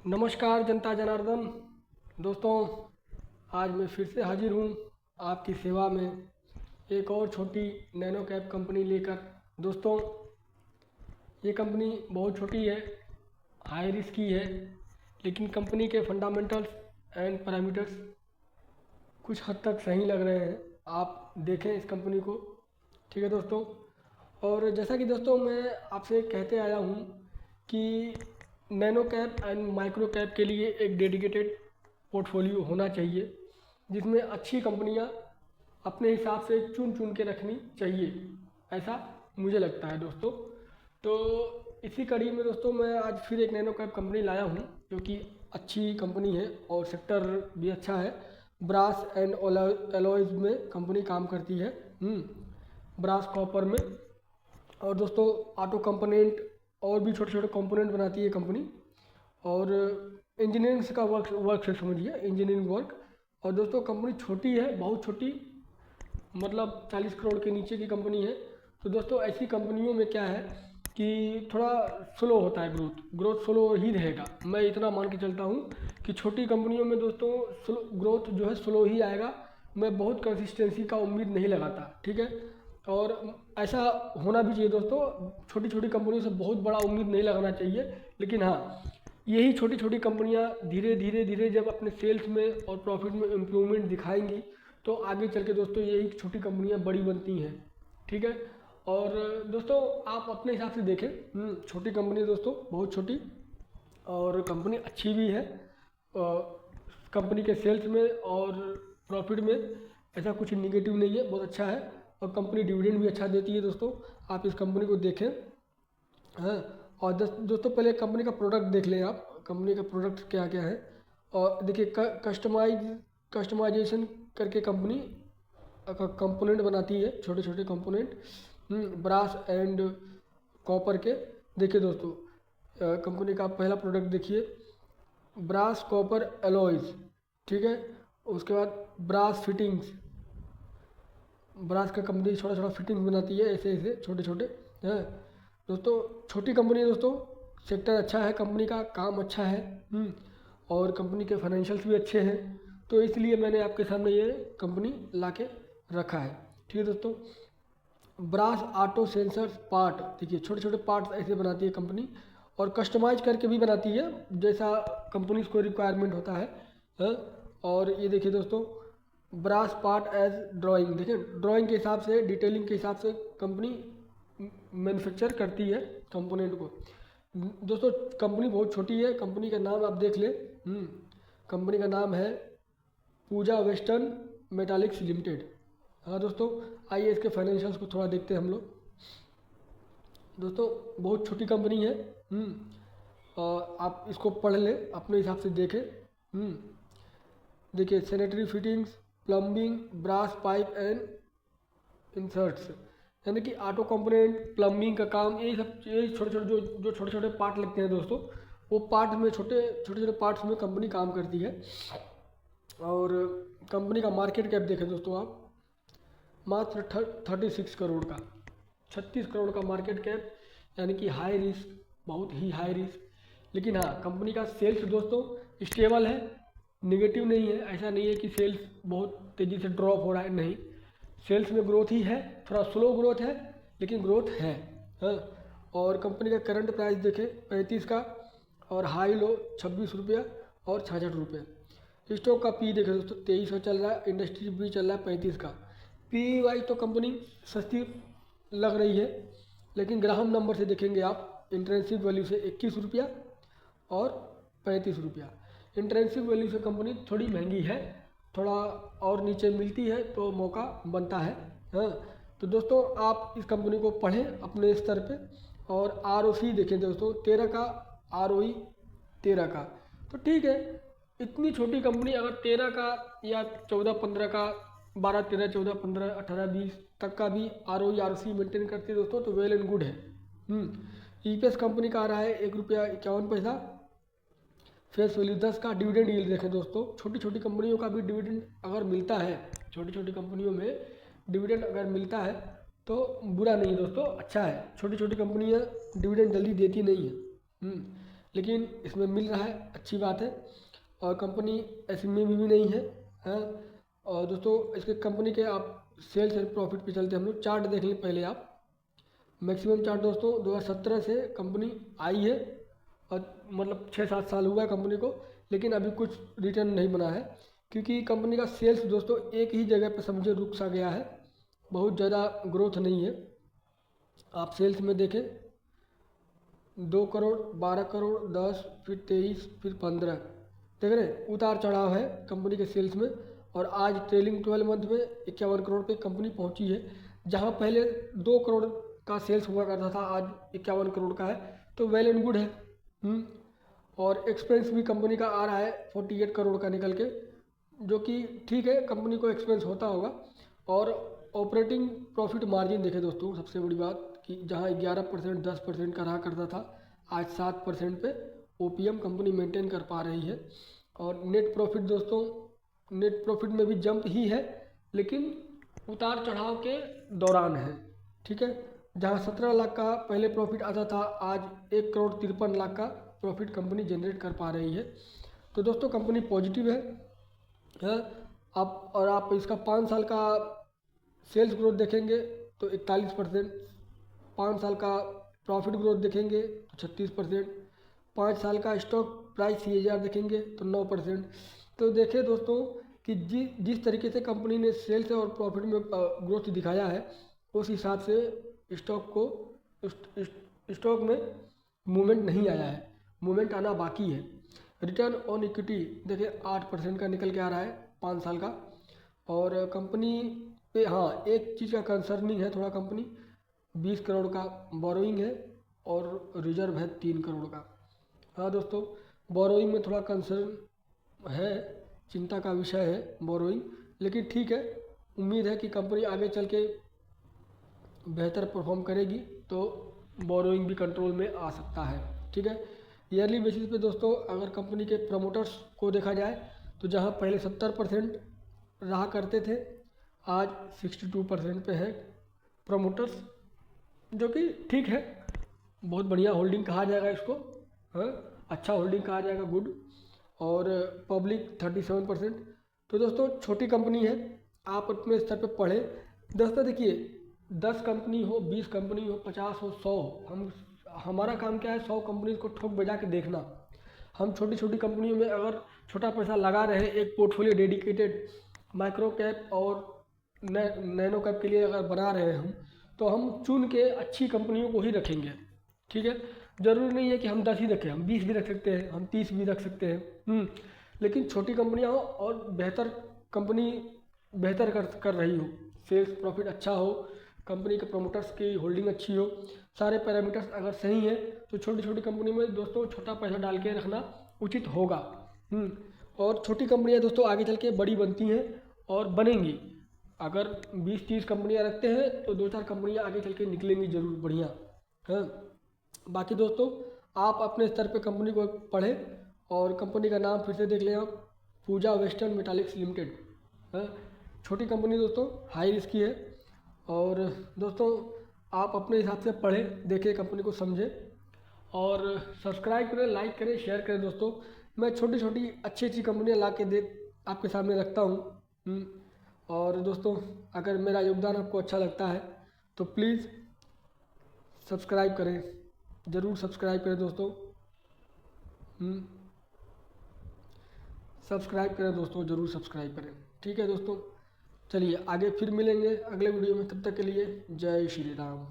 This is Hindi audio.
नमस्कार जनता जनार्दन। दोस्तों, आज मैं फिर से हाजिर हूँ आपकी सेवा में एक और छोटी नैनो कैप कंपनी लेकर। दोस्तों, ये कंपनी बहुत छोटी है, हाई रिस्क की है, लेकिन कंपनी के फंडामेंटल्स एंड पैरामीटर्स कुछ हद तक सही लग रहे हैं। आप देखें इस कंपनी को। ठीक है दोस्तों। और जैसा कि दोस्तों मैं आपसे कहते आया हूँ कि nano cap and micro cap के लिए एक डेडिकेटेड पोर्टफोलियो होना चाहिए, जिसमें अच्छी कंपनियां अपने हिसाब से चुन चुन के रखनी चाहिए, ऐसा मुझे लगता है दोस्तों। तो इसी कड़ी में दोस्तों मैं आज फिर एक नैनो कैप कंपनी लाया हूँ, जो कि अच्छी कंपनी है और सेक्टर भी अच्छा है। ब्रास एंड एलॉयज़ में कंपनी काम करती है, ब्रास कॉपर में। और दोस्तों ऑटो कंपोनेंट और भी छोटे छोटे कंपोनेंट बनाती है कंपनी, और इंजीनियरिंग का वर्क से समझिए, इंजीनियरिंग वर्क। और दोस्तों कंपनी छोटी है, बहुत छोटी, मतलब 40 करोड़ के नीचे की कंपनी है। तो दोस्तों ऐसी कंपनियों में क्या है कि थोड़ा स्लो होता है, ग्रोथ स्लो ही रहेगा। मैं इतना मान के चलता हूँ कि छोटी कंपनियों में दोस्तों ग्रोथ जो है स्लो ही आएगा। मैं बहुत कंसिस्टेंसी का उम्मीद नहीं लगाता, ठीक है। और ऐसा होना भी चाहिए दोस्तों, छोटी छोटी कंपनियों से बहुत बड़ा उम्मीद नहीं लगाना चाहिए। लेकिन हाँ, यही छोटी छोटी कंपनियां धीरे धीरे धीरे जब अपने सेल्स में और प्रॉफिट में इम्प्रूवमेंट दिखाएंगी, तो आगे चल के दोस्तों यही छोटी कंपनियां बड़ी बनती हैं, ठीक है। और दोस्तों आप अपने हिसाब से देखें, छोटी कंपनी दोस्तों, बहुत छोटी, और कंपनी अच्छी भी है। कंपनी के सेल्स में और प्रॉफिट में ऐसा कुछ निगेटिव नहीं है, बहुत अच्छा है। और कंपनी डिविडेंड भी अच्छा देती है दोस्तों। आप इस कंपनी को देखें, हाँ। और दोस्तों पहले कंपनी का प्रोडक्ट देख लें आप, कंपनी का प्रोडक्ट क्या क्या है। और देखिए कस्टमाइजेशन करके कंपनी कंपोनेंट बनाती है, छोटे छोटे कंपोनेंट, ब्रास एंड कॉपर के। देखिए दोस्तों, कंपनी का पहला प्रोडक्ट देखिए, ब्रास कॉपर एलॉयज़, ठीक है। उसके बाद ब्रास फिटिंग्स, ब्रास का कंपनी छोटा छोटा फिटिंग्स बनाती है, ऐसे ऐसे छोटे छोटे, हैं दोस्तों। छोटी कंपनी है दोस्तों, सेक्टर अच्छा है, कंपनी का काम अच्छा है, और कंपनी के फाइनेंशियल्स भी अच्छे हैं। तो इसलिए मैंने आपके सामने ये कंपनी ला के रखा है, ठीक है दोस्तों। ब्रास ऑटो सेंसर्स पार्ट, देखिए छोटे छोटे पार्ट्स ऐसे बनाती है कंपनी, और कस्टमाइज करके भी बनाती है जैसा कंपनी को रिक्वायरमेंट होता है, हाँ? और ये देखिए दोस्तों, ब्रास पार्ट एज ड्राइंग, देखिए ड्राइंग के हिसाब से, डिटेलिंग के हिसाब से कंपनी मैन्युफैक्चर करती है कंपोनेंट को। दोस्तों कंपनी बहुत छोटी है, कंपनी का नाम आप देख लें, कंपनी का नाम है पूजा वेस्टर्न मेटालिक्स लिमिटेड। हाँ दोस्तों, आइए इसके फाइनेंशियल्स को थोड़ा देखते हैं हम लोग। दोस्तों बहुत छोटी कंपनी है, और आप इसको पढ़ लें, अपने हिसाब से देखें। देखिए sanitary fittings, plumbing, brass pipe and inserts, यानी कि ऑटो कंपोनेंट, प्लम्बिंग का काम, यही छोटे छोटे जो छोटे छोटे पार्ट लगते हैं दोस्तों, वो पार्ट में छोटे छोटे पार्ट्स में कंपनी काम करती है। और कंपनी का मार्केट कैप देखें दोस्तों आप, मात्र 36 करोड़ का, 36 करोड़ का मार्केट कैप, यानी कि हाई रिस्क, बहुत ही हाई रिस्क। लेकिन हाँ, कंपनी का सेल्स दोस्तों स्टेबल है, निगेटिव नहीं है। ऐसा नहीं है कि सेल्स बहुत तेज़ी से ड्रॉप हो रहा है, नहीं, सेल्स में ग्रोथ ही है, थोड़ा स्लो ग्रोथ है, लेकिन ग्रोथ है, हाँ। और कंपनी का करंट प्राइस देखें 35 का, और हाई लो 26 रुपया और 66 रुपये। स्टॉक का पी देखें दोस्तों 2300 चल रहा है, इंडस्ट्री पी चल रहा है 35 का। पी वाई तो कंपनी सस्ती लग रही है, लेकिन ग्राहम नंबर से देखेंगे आप, इंट्रेंसिक वैल्यू से 21 रुपया और 35 रुपया। इंट्रेंसिक वैल्यू से कंपनी थोड़ी महंगी है, थोड़ा और नीचे मिलती है तो मौका बनता है, हाँ। तो दोस्तों आप इस कंपनी को पढ़ें अपने स्तर पे। और आरओसी देखें दोस्तों 13 का, आरओई 13 का, तो ठीक है। इतनी छोटी कंपनी अगर 13 का या 14-15 का, 12-13-14-15-18-20 तक का भी आरओई आरओसी मेंटेन करती है दोस्तों, तो वेल एंड गुड है। ईपीएस कंपनी का आ रहा है 1 रुपया 51 पैसा, फेस वैल्यू 10 का। डिविडेंड यील्ड देखें दोस्तों, छोटी छोटी कंपनियों का भी डिविडेंड अगर मिलता है, छोटी छोटी कंपनियों में डिविडेंड अगर मिलता है तो बुरा नहीं है दोस्तों, अच्छा है। छोटी छोटी कंपनियां डिविडेंड जल्दी देती नहीं है, लेकिन इसमें मिल रहा है, अच्छी बात है। और कंपनी ऐसी में भी नहीं है, हाँ। और दोस्तों इसके कंपनी के आप सेल्स एंड प्रॉफिट पे चलते हैं हम लोग। चार्ट देख लें पहले आप। मैक्सिमम चार्ट दोस्तों 2017 से कंपनी आई है, और मतलब 6-7 साल हुआ है कंपनी को, लेकिन अभी कुछ रिटर्न नहीं बना है, क्योंकि कंपनी का सेल्स दोस्तों एक ही जगह पर समझे रुक सा गया है, बहुत ज़्यादा ग्रोथ नहीं है। आप सेल्स में देखें 2 करोड़, 12 करोड़, 10, फिर 23, फिर 15, देख रहे हैं उतार चढ़ाव है कंपनी के सेल्स में। और आज ट्रेलिंग 12 मंथ में 51 करोड़ पे कंपनी पहुंची है, जहां पहले 2 करोड़ का सेल्स हुआ करता था, आज 51 करोड़ का है, तो वेल एंड गुड है। और एक्सपेंस भी कंपनी का आ रहा है 48 करोड़ का निकल के, जो कि ठीक है, कंपनी को एक्सपेंस होता होगा। और ऑपरेटिंग प्रॉफिट मार्जिन देखें दोस्तों, सबसे बड़ी बात कि जहां 11%, 10% का रहा करता था, आज 7% पे ओपीएम कंपनी मेंटेन कर पा रही है। और नेट प्रॉफिट दोस्तों, नेट प्रॉफिट में भी जंप ही है, लेकिन उतार चढ़ाव के दौरान है, ठीक है। जहां 17 लाख का पहले प्रॉफिट आता था, आज 1 करोड़ 53 लाख का प्रॉफिट कंपनी जनरेट कर पा रही है। तो दोस्तों कंपनी पॉजिटिव है। आप इसका 5 साल का सेल्स ग्रोथ देखेंगे तो 41%, 5 साल का प्रॉफिट ग्रोथ देखेंगे तो 36%, 5 साल का स्टॉक प्राइस CAGR देखेंगे तो 9%। तो देखिए दोस्तों कि जिस तरीके से कंपनी ने सेल्स और प्रॉफिट में ग्रोथ दिखाया है, उस हिसाब से स्टॉक में मूवमेंट नहीं आया है, मूवमेंट आना बाकी है। रिटर्न ऑन इक्विटी देखिए 8% का निकल के आ रहा है 5 साल का। और कंपनी पे हाँ एक चीज़ का कंसर्निंग है थोड़ा, कंपनी 20 करोड़ का बोरोइंग है और रिजर्व है 3 करोड़ का। हाँ दोस्तों, बोरोइंग में थोड़ा कंसर्न है, चिंता का विषय है बोरोइंग, लेकिन ठीक है, उम्मीद है कि कंपनी आगे चल के बेहतर परफॉर्म करेगी तो बोरोइंग भी कंट्रोल में आ सकता है, ठीक है। ईयरली बेसिस पे दोस्तों अगर कंपनी के प्रमोटर्स को देखा जाए तो जहां पहले 70% रहा करते थे, आज 62% पे है प्रमोटर्स, जो कि ठीक है, बहुत बढ़िया होल्डिंग कहा जाएगा इसको, हाँ, अच्छा होल्डिंग कहा जाएगा, गुड। और पब्लिक 37%। तो दोस्तों छोटी कंपनी है, आप अपने स्तर पे पढ़ें। दोस्तों देखिए 10 कंपनी हो, 20 कंपनी हो, 50 हो, 100 हो, हमारा काम क्या है 100 कंपनी को ठोक बजा के देखना। हम छोटी छोटी कंपनियों में अगर छोटा पैसा लगा रहे हैं, एक पोर्टफोलियो डेडिकेटेड माइक्रो कैप और नैनो कैप के लिए अगर बना रहे हैं हम, तो हम चुन के अच्छी कंपनियों को ही रखेंगे, ठीक है। ज़रूरी नहीं है कि हम 10 ही रखें, हम 20 भी रख सकते हैं, हम 30 भी रख सकते हैं, लेकिन छोटी कंपनियां हो और बेहतर कंपनी बेहतर कर रही हो, सेल्स प्रॉफिट अच्छा हो, कंपनी के प्रमोटर्स की होल्डिंग अच्छी हो, सारे पैरामीटर्स अगर सही हैं, तो छोटी छोटी कंपनी में दोस्तों छोटा पैसा डाल के रखना उचित होगा। और छोटी कंपनियां दोस्तों आगे चल के बड़ी बनती हैं और बनेंगी। अगर 20-30 कंपनियां रखते हैं तो 2-4 कंपनियां आगे चल के निकलेंगी जरूर बढ़िया, हाँ। बाकी दोस्तों आप अपने स्तर पे कंपनी को पढ़ें, और कंपनी का नाम फिर से देख लें आप, पूजा वेस्टर्न मेटालिक्स लिमिटेड, हाँ। छोटी कंपनी दोस्तों, हाई रिस्क की है। और दोस्तों आप अपने हिसाब से पढ़ें, देखें, कंपनी को समझें, और सब्सक्राइब करें, लाइक करें, शेयर करें। दोस्तों मैं छोटी छोटी अच्छी अच्छी कंपनियां ला के आपके सामने रखता हूँ। और दोस्तों अगर मेरा योगदान आपको अच्छा लगता है तो प्लीज़ सब्सक्राइब करें, ज़रूर सब्सक्राइब करें दोस्तों। सब्सक्राइब करें दोस्तों, ज़रूर सब्सक्राइब करें, ठीक है दोस्तों। चलिए आगे फिर मिलेंगे अगले वीडियो में, तब तक के लिए जय श्री राम।